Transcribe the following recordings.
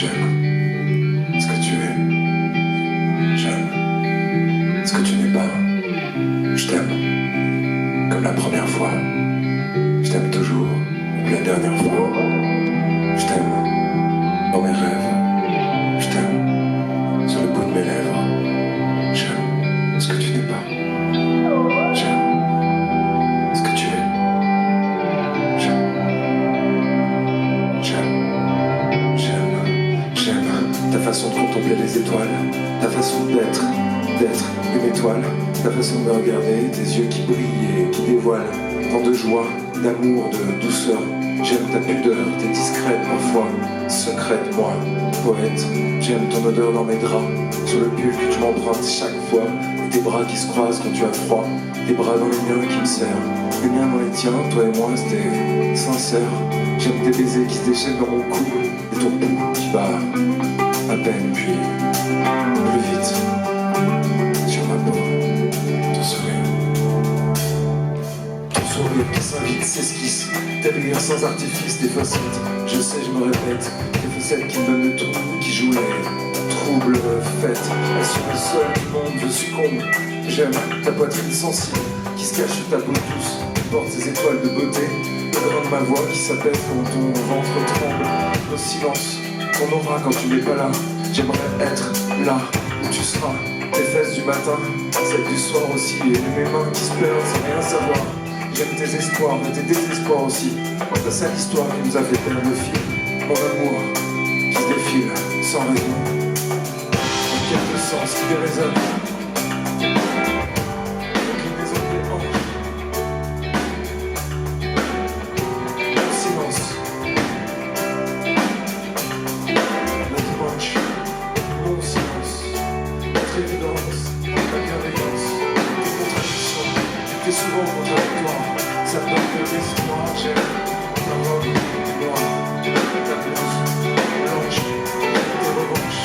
J'aime ce que tu es. J'aime ce que tu n'es pas. Je t'aime comme la première fois. Je t'aime toujours comme la dernière fois. Je t'aime dans mes rêves. Je t'aime sur le bout de mes lèvres. J'aime ce que tu n'es pas. J'aime ce que tu es. J'aime ta façon de contempler les étoiles, ta façon d'être une étoile, ta façon de regarder, tes yeux qui brillent et qui dévoilent tant de joie, d'amour, de douceur. J'aime ta pudeur, t'es discrète parfois, secrète, moi, poète. J'aime ton odeur dans mes draps, sur le pull que tu m'empruntes chaque fois, et tes bras qui se croisent quand tu as froid, tes bras dans les miens qui me serrent, les miens dans les tiens, toi et moi c'était sincère. J'aime tes baisers qui se déchaînent dans mon cou, et ton pouls qui bat à peine, puis plus vite, sur ma peau, ton sourire. Ton sourire qui s'invite, s'esquisse, tes rires sans artifice, tes facettes, je sais, je me répète, tes facettes qui me donnent le tout, qui jouent les troubles fêtes. Elles sont les seules du monde, je succombe. J'aime ta poitrine sensible, qui se cache sous ta peau douce, qui porte ses étoiles de beauté, le grain de ma voix qui s'apaise quand ton ventre tremble, nos silences, ton aura quand tu n'es pas là. J'aimerais être là où tu seras, tes fesses du matin, celles du soir aussi, et mes mains qui se perdent sans rien savoir. J'aime tes espoirs, mais tes désespoirs aussi, ta sale histoire qui nous a fait perdre le fil, mon amour qui se défile sans raison, en quête de sens qui résonne. Souvent contradictoire, ça me donne que des histoires. J'aime ta robe noire, ta blouse blanche, tes revanches,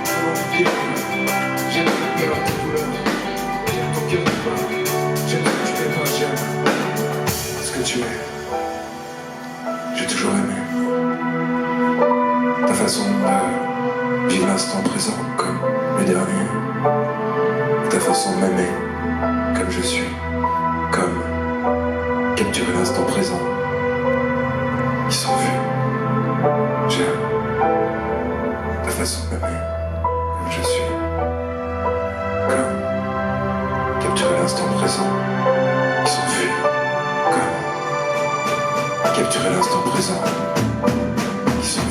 ton envie de guérir. J'aime ta peur, tes douleurs, j'aime ton cœur qui bat. J'aime ce que tu n'es pas, j'aime ce que tu es. J'ai toujours aimé ta façon de vivre l'instant présent comme le dernier, ta façon de m'aimer comme je suis. Comme capturer l'instant présent, qui sont vus. J'aime ta façon de m'aimer comme je suis. Comme capturer l'instant présent, qui sont vus. Comme capturer l'instant présent, qui sont vus.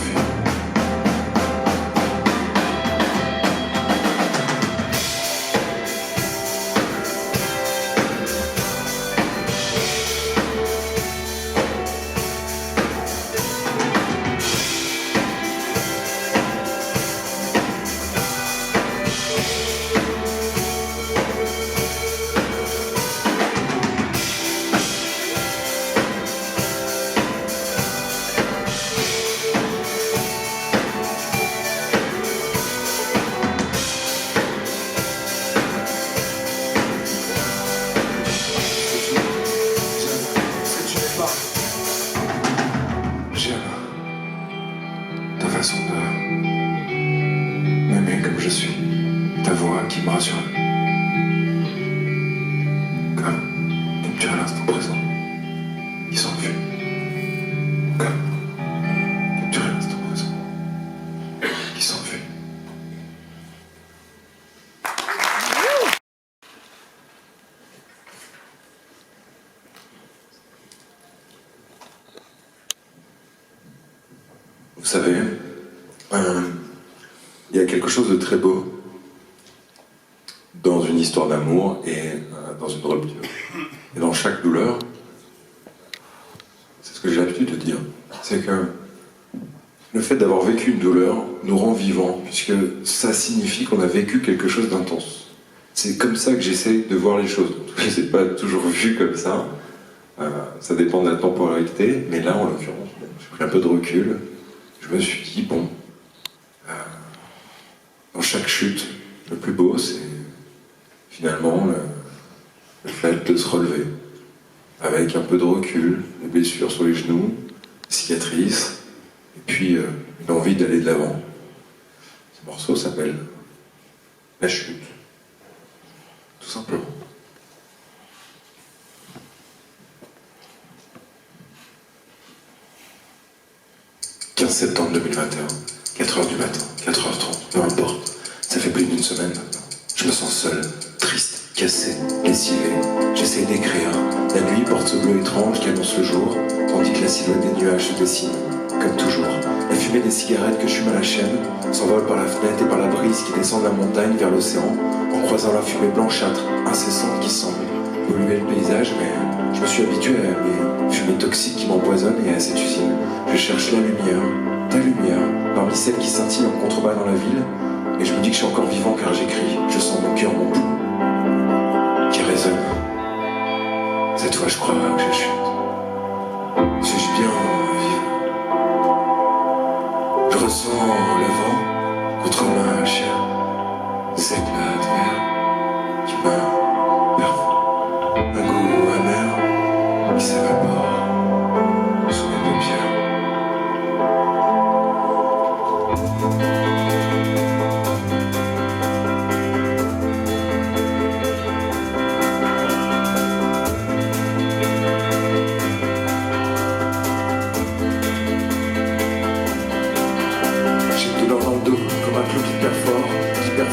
J'aime ta façon de m'aimer comme je suis, ta voix qui me rassure, comme capturer l'instant présent, qui sont vus, comme capturer l'instant présent, qui sont vus. Vous savez, il y a quelque chose de très beau dans une histoire d'amour et dans une rupture. Et dans chaque douleur, c'est ce que j'ai l'habitude de dire, c'est que le fait d'avoir vécu une douleur nous rend vivants, puisque ça signifie qu'on a vécu quelque chose d'intense. C'est comme ça que j'essaie de voir les choses. Je ne les ai pas toujours vues comme ça. Ça dépend de la temporalité, mais là, en l'occurrence, j'ai pris un peu de recul. Je me suis dit, bon, dans chaque chute, le plus beau, c'est finalement le fait de se relever, avec un peu de recul, des blessures sur les genoux, des cicatrices, et puis une envie d'aller de l'avant. Ce morceau s'appelle La Chute, tout simplement. 15 septembre 2021, 4h du matin, 4h30, peu importe, ça fait plus d'une semaine maintenant. Je me sens seul, triste, cassé, lessivé. J'essaie d'écrire. La nuit porte ce bleu étrange qui annonce le jour, tandis que la silhouette des nuages se dessine, comme toujours. La fumée des cigarettes que je fume à la chaîne s'envole par la fenêtre et par la brise qui descend de la montagne vers l'océan, en croisant la fumée blanchâtre, incessante qui semble polluer le paysage, mais je me suis habitué à mes fumées toxiques qui m'empoisonnent et à cette usine. Je cherche la lumière, ta lumière, parmi celles qui scintillent en contrebas dans la ville, et je me dis que je suis encore vivant car j'écris. Je sens mon cœur, mon pouls, qui résonne. Cette fois, je crois que je chute. Suis-je bien vivant? Je ressens le vent contre ma chair, ces éclats de verre qui me perfont. Un goût amer qui s'évapore sous mes paupières.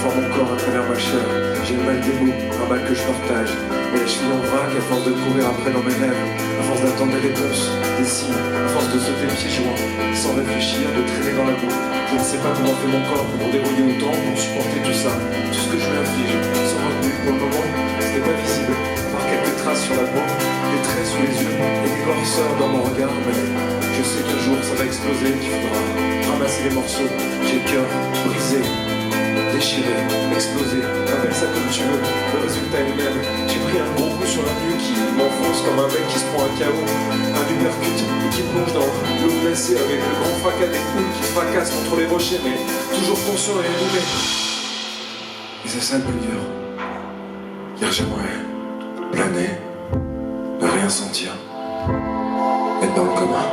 Encore à travers ma chair, j'ai le mal des mots, un mal que je partage. Et je suis en vrac à force de courir après dans mes rêves, à force d'attendre des réponses, des signes, à force de sauter pieds joints, sans réfléchir, de traîner dans la boue. Je ne sais pas comment fait mon corps pour débrouiller autant, pour supporter tout ça, tout ce que je lui inflige, sans retenue. Pour le moment, ce n'est pas visible, à part quelques traces sur la peau, des traits sous les yeux et des noirceurs dans mon regard. Mais je sais qu'un jour ça va exploser, qu'il faudra ramasser les morceaux. J'ai le cœur brisé, déchiré, explosé, appelle ça comme tu veux, le résultat est le même. J'ai pris un gros coup sur la nuque qui m'enfonce comme un mec qui se prend un KO, un uppercut et qui plonge dans l'eau glacée avec le grand fracas des couilles qui fracassent contre les rochers, mais toujours conscient et animé. Et c'est ça le plus dur, car j'aimerais planer, ne rien sentir, être dans le coma.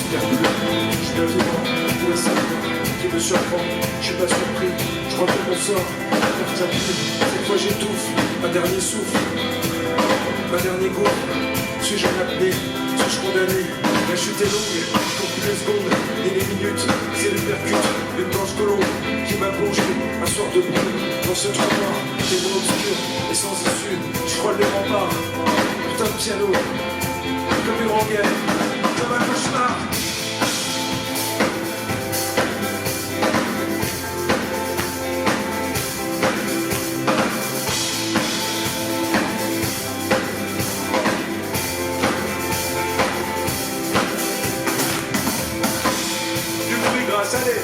Je suis vivant, pour les simples qui me surprend. Je suis pas surpris, je crois que mon sort. Cette fois j'étouffe, un dernier souffle, un dernier goût. Suis-je en apnée, suis-je condamné? La chute est longue, je compte plus les secondes et les minutes. C'est le percute d'une blanche colombe qui m'a plongé un soir de brume dans ce trou noir, des mots obscurs et sans issue. Je crois les remparts, putain de piano, comme une rengaine, comme un cauchemar. Allez.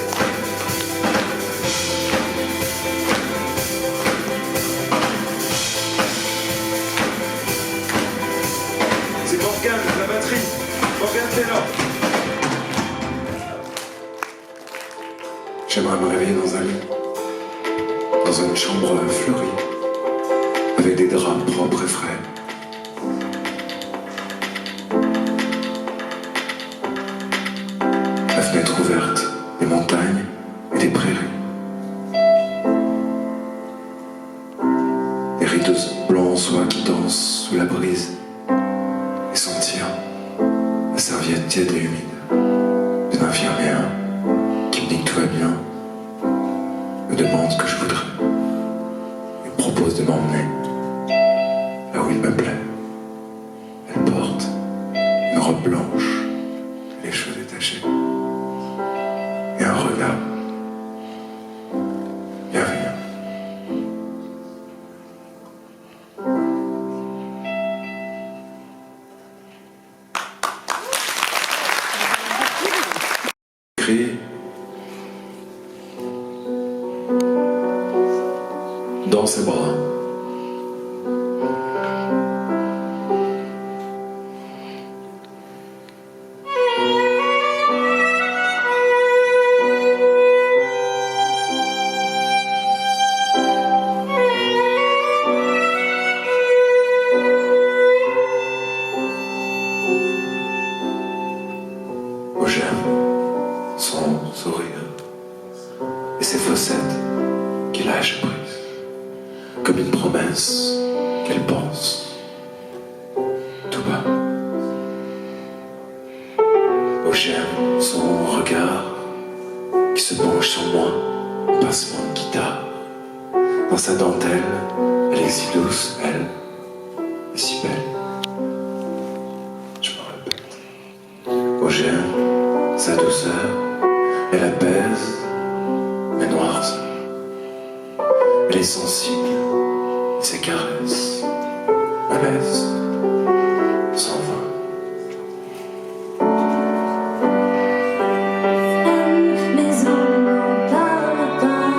C'est Morgane, la batterie. Morgane Taylor. J'aimerais me réveiller dans un lit, dans une chambre fleurie, avec des draps propres et frais. La fenêtre ouverte, des montagnes et des prairies. Des rideaux blancs en soie qui dansent sous la brise et sentir la serviette tiède et humide d'une infirmière qui me dit que tout va bien, me demande ce que je voudrais et me propose de m'emmener là où il me plaît. Elle porte une robe blanche, les cheveux détachés et un regard bienveillant. Crier dans ses bras. lâche prise, comme une promesse qu'elle pense tout bas. Oh, j'aime son regard qui se penche sur moi, en passement de guitare. Dans sa dentelle, elle est si douce, elle est si belle. Je me répète. Oh, j'aime sa douceur, elle apaise mes noirs. Elle est sensible, et ses caresses me laissent sans voix. Mais on n'en parle pas.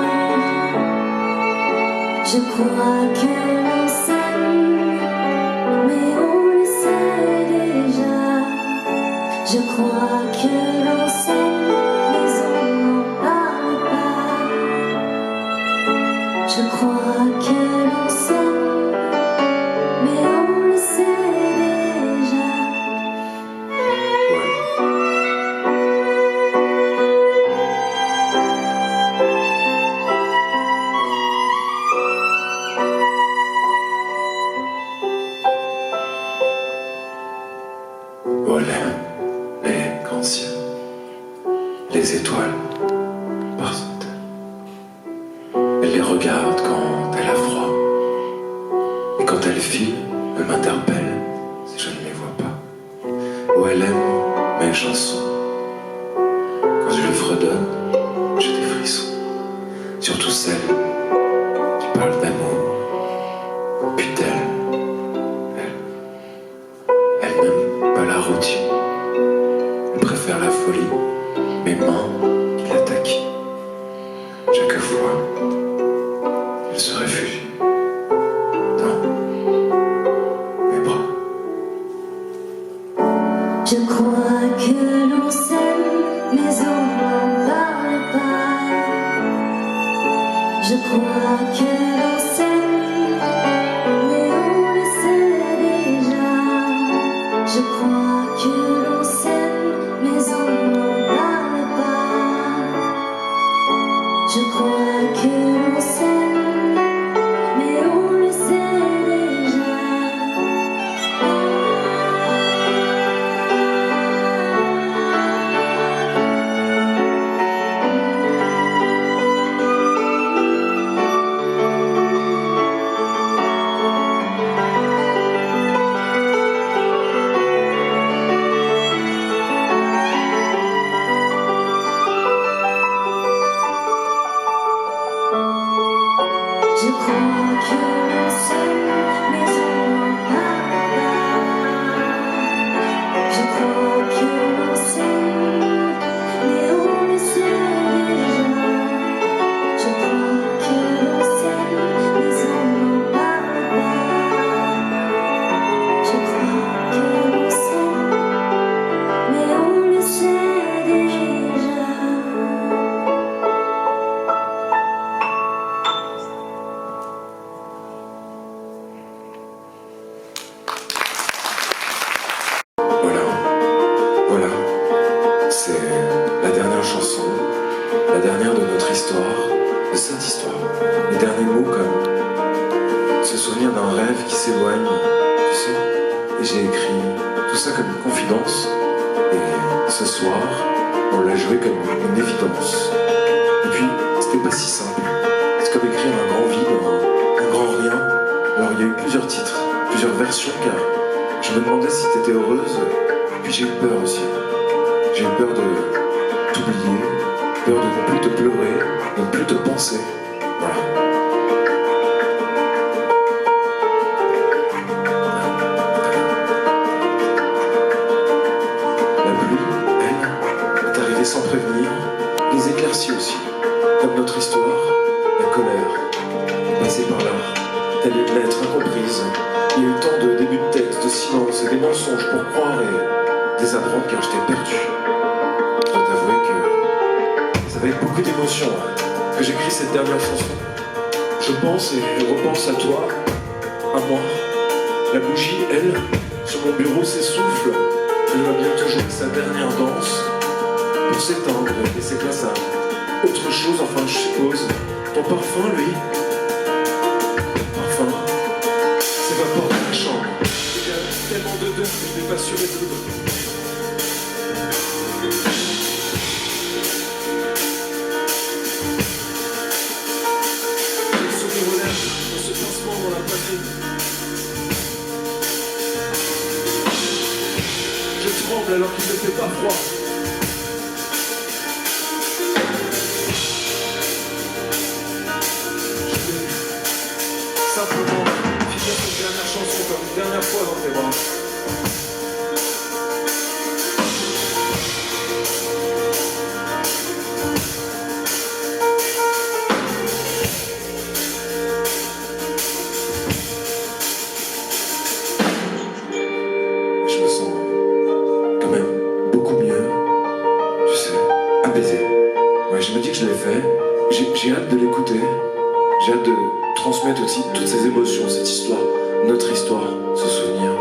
Je crois que l'on s'aime, mais on le sait déjà. Je crois que l'on s'aime, mais on n'en parle pas. Je crois que l'on s'aime, mais on le sait déjà. Oh, elle aime les grands ciels, les étoiles par centaines. Elle les regarde quand elle a froid, et quand elle file, elle m'interpelle si je ne les vois pas. Oh, elle aime mes chansons. Quand je les fredonne, j'ai des frissons, surtout celles qui parlent d'amour. Puis elle n'aime pas la routine. Elle préfère la folie, mes mains qui l'attaquent. Chaque fois, elle se réfugie dans mes bras. Je crois que l'on s'aime, mais on n'en parle pas. Je crois que l'on s'aime, mais on le sait déjà. Je crois que l'on s'aime, mais on n'en parle pas. Je crois que l'on s'aime, mais on le sait déjà. Je crois que l'on s'aime, mais on n'en parle pas. Je crois que l'on s'aime, mais on le sait déjà. Je crois que l'on s'aime, mais on n'en parle pas. Je crois que l'on s'aime, mais on le sait déjà. Voilà, c'est la dernière chanson, la dernière de notre histoire, de cette histoire. Les derniers mots comme se souvenir d'un rêve qui s'éloigne, tu sais. Et j'ai écrit tout ça comme une confidence. Et ce soir, on l'a joué comme une évidence. Et puis, c'était pas si simple. C'est comme écrire un grand vide, un grand rien. Alors il y a eu plusieurs titres, plusieurs versions, car je me demandais si t'étais heureuse. Puis j'ai eu peur aussi. J'ai eu peur de t'oublier, peur de ne plus te pleurer, de ne plus te penser. Voilà. La pluie, elle, est arrivée sans prévenir, les éclaircies aussi. Comme notre histoire, la colère est passée par là, telle une lettre incomprise. Il y a eu tant de débuts de texte, de silence et des mensonges pour croire et désapprendre car je t'ai perdu. Je dois t'avouer que c'est avec beaucoup d'émotion que j'écris cette dernière chanson. Je pense et repense à toi, à moi. La bougie, elle, sur mon bureau s'essouffle. Elle va bientôt jouer sa dernière danse pour s'éteindre et laisser place à autre chose, enfin je suppose. Ton parfum, lui, parfum, s'évapore dans la chambre. Il y a tellement d'odeurs que je n'ai pas su résoudre. J'ai le sourire aux lèvres, dans ce pincement dans la poitrine. Je tremble alors qu'il ne fait pas froid. Simplement, finir cette dernière chanson comme une dernière fois dans tes bras. Je me sens quand même beaucoup mieux, tu sais, apaisé. Ouais, je me dis que je l'ai fait, j'ai hâte de l'écouter, j'ai hâte de transmettre aussi toutes ces émotions, cette histoire, notre histoire, ce souvenir.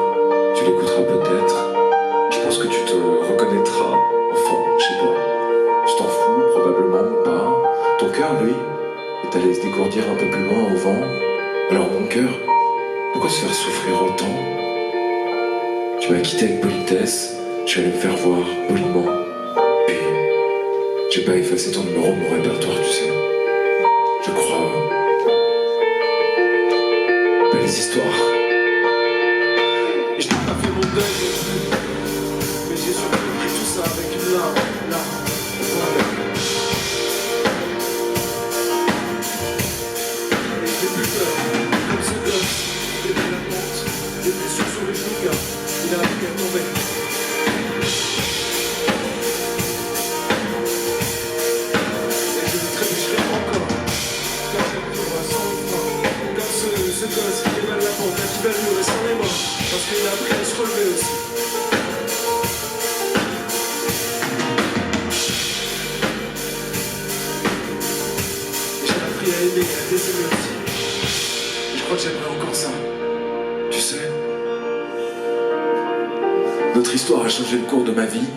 Tu l'écouteras peut-être, je pense que tu te reconnaîtras, enfin, je sais pas, tu t'en fous probablement ou pas. Ton cœur, lui, est allé se dégourdir un peu plus loin au vent. Alors mon cœur, pourquoi se faire souffrir autant? Tu m'as quitté avec politesse, je suis allé me faire voir poliment, puis j'ai pas effacé ton numéro de mon répertoire, tu sais. Je crois... belles histoires. Et je n'ai pas fait mon deuil non plus, mais j'ai surtout pris tout ça avec une larme, voilà. Et j'ai plus peur, comme ce gosse, des belles la pente, des blessures sur les genoux, car il a appris à tomber. Et je lui trébucherai encore, car je le trouve sans fin. Comme ce gosse qui dévale la pente, qui va mûrir sans les mains, parce qu'il a appris à se relever aussi. Et j'ai appris à aimer et à désaimer aussi. Et je crois que j'aimerais encore ça. Tu sais, notre histoire a changé le cours de ma vie.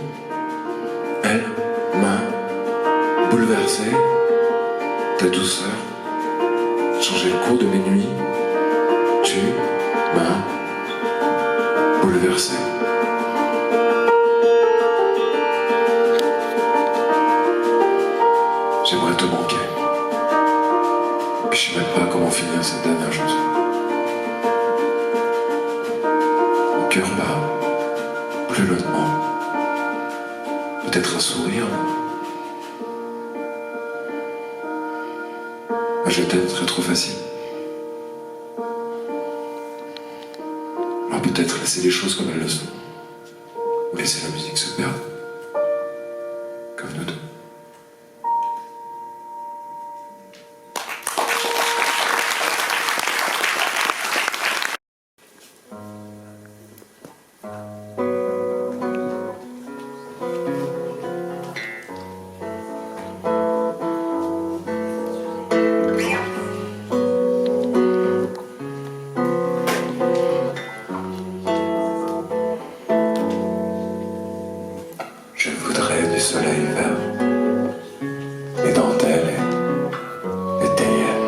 Elle m'a bouleversé. Ta douceur changé le cours de mes nuits. Tu m'as bouleversé. J'aimerais te manquer. Puis je sais même pas comment finir cette dernière chanson. Mon cœur bat plus lentement. Peut-être un sourire. Je t'aime serait trop facile. Alors peut-être laisser les choses comme elles le sont. Ou laisser la musique se perdre. Comme nous deux. Je voudrais du soleil vert, des dentelles et des théières,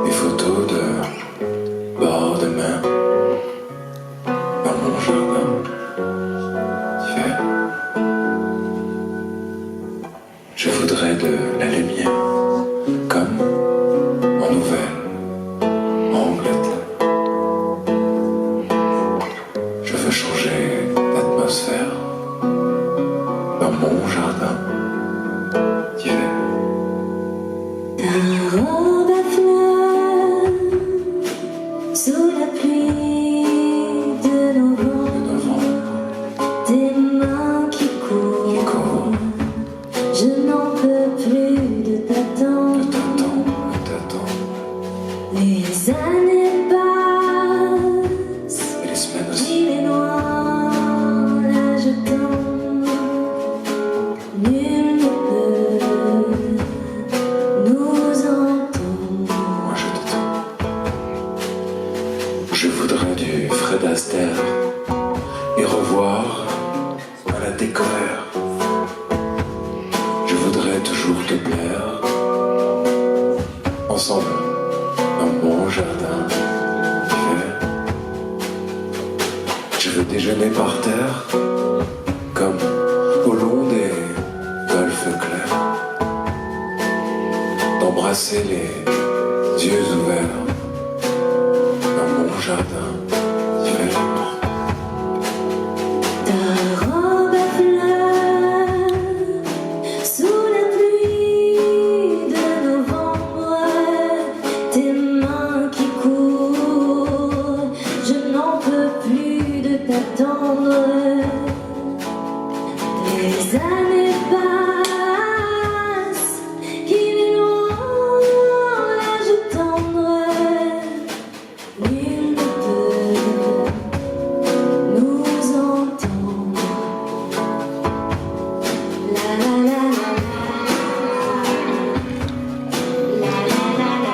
des photos de bord de mer dans mon jardin d'hiver. Je voudrais de la lumière comme en Nouvelle-Angleterre. Je veux changer d'atmosphère dans mon jardin d'hiver. Ta robe à fleurs sous la pluie de novembre, tes mains qui courent, je n'en peux plus de t'attendre. Les années passent, Et les semaines aussi. il est noir, l'âge tombe, nul ne peut nous entendre. Moi je t'attends. Je voudrais du Fred Astaire et revoir à la découverte. Je voudrais ensemble dans mon jardin d'hiver. Je veux déjeuner par terre, comme au long des golfes clairs, d'embrasser les yeux ouverts dans mon jardin d'hiver. Ta robe à fleurs sous la pluie de novembre, tes mains qui courent, je n'en peux plus de t'attendre. Les années passent, qu'il est loin l'âge tendre, nul ne peut nous entendre. La la la la la la la la la la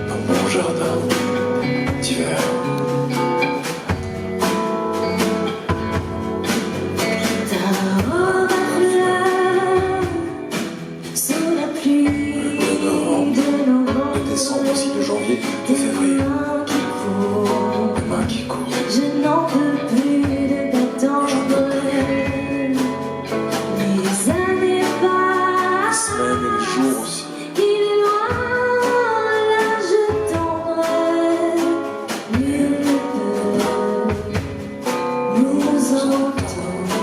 Dans mon jardin d'hiver. Ta robe à fleurs sous la pluie de novembre, De décembre aussi, de janvier, de tes février. mains qui courent, Les mains qui courent. je n'en peux plus de t'attendre. Les années Les passent, semaines et les jours aussi. qu'il est loin l'âge tendre, nul ne peut nous entendre.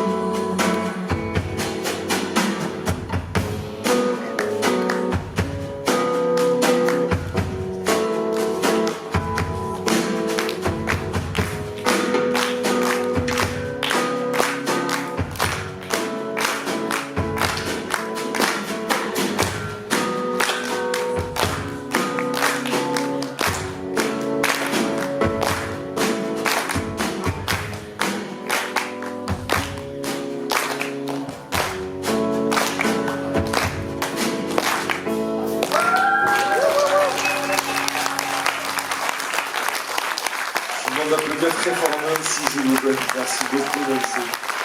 Je vous demande d'applaudir très fort Nancy, s'il vous plaît. Merci beaucoup Nancy.